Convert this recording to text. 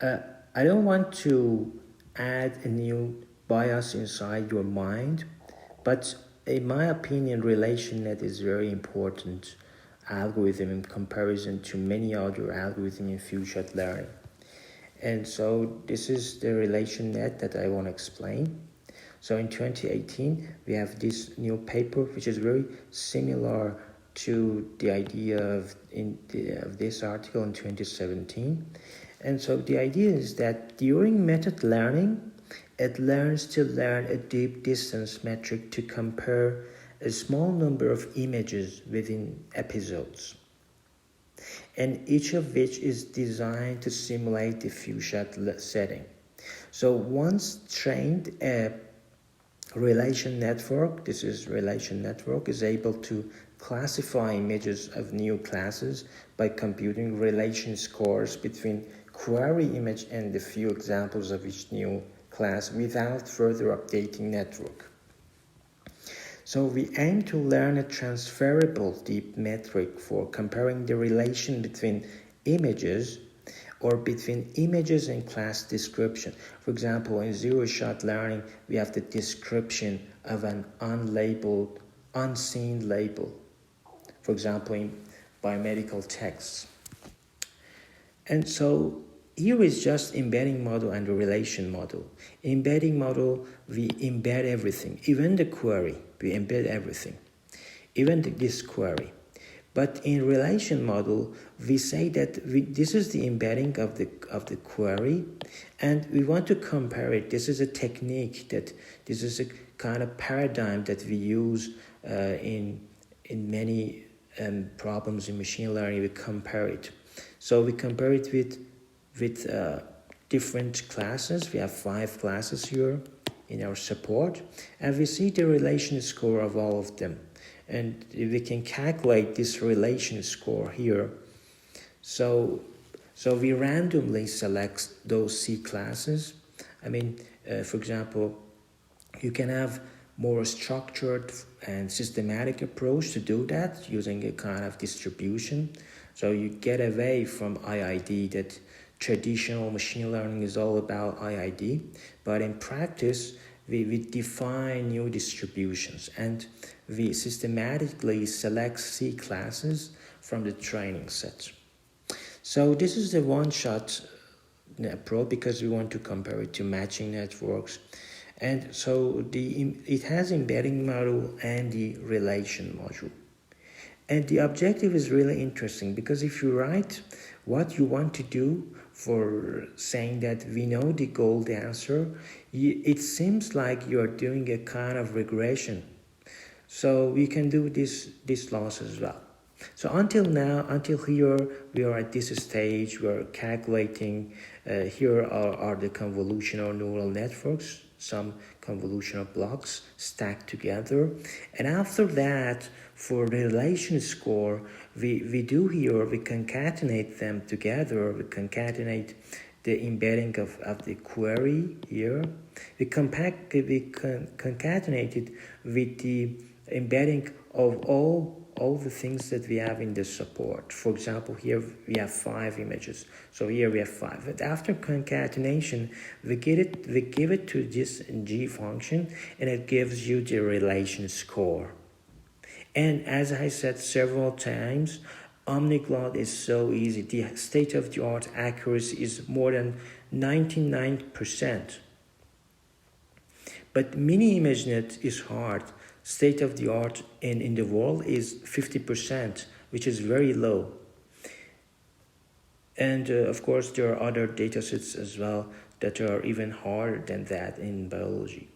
Uh, I don't want to add a new bias inside your mind, but in my opinion, RelationNet is very important algorithm in comparison to many other algorithms in future learning. And so this is the RelationNet that I want to explain. So in 2018, we have this new paper, which is very similar to the idea of this article in 2017. And so the idea is that during method learning, it learns to learn a deep distance metric to compare a small number of images within episodes, and each of which is designed to simulate the few-shot setting. So once trained, a relation network, this is relation network, is able to classify images of new classes by computing relation scores between query image and the few examples of each new class without further updating network. So we aim to learn a transferable deep metric for comparing the relation between images or between images and class description. For example, in zero-shot learning, we have the description of an unlabeled, unseen label. For example, in biomedical texts. And so here is just embedding model and the relation model. Embedding model, we embed everything, even the query, we embed everything, even this query. But in relation model, we say that this is the embedding of the query, and we want to compare it. This is a technique this is a kind of paradigm that we use in many problems in machine learning. We compare it. So we compare it with different classes. We have 5 classes here in our support, and we see the relation score of all of them. And we can calculate this relation score here. So we randomly select those C classes. For example, you can have more structured and systematic approach to do that using a kind of distribution. So you get away from IID, that traditional machine learning is all about IID. But in practice, we define new distributions, and we systematically select C classes from the training set. So this is the one-shot approach because we want to compare it to matching networks. And so it has embedding model and the relation module. And the objective is really interesting because if you write what you want to do for saying that we know the goal answer, it seems like you are doing a kind of regression. So we can do this loss as well. So until here, we are at this stage. We are calculating. Here are the convolutional neural networks, some convolutional blocks stacked together. And after that, for the relation score, we concatenate them together. We concatenate the embedding of the query here. We concatenate it with the embedding of all the things that we have in the support. For example, here we have 5 images. So here we have 5. But after concatenation, we give it to this G function, and it gives you the relation score. And as I said several times, Omniglot is so easy. The state-of-the-art accuracy is more than 99%. But mini ImageNet is hard. State-of-the-art in the world is 50%, which is very low. And of course, there are other datasets as well that are even harder than that in biology.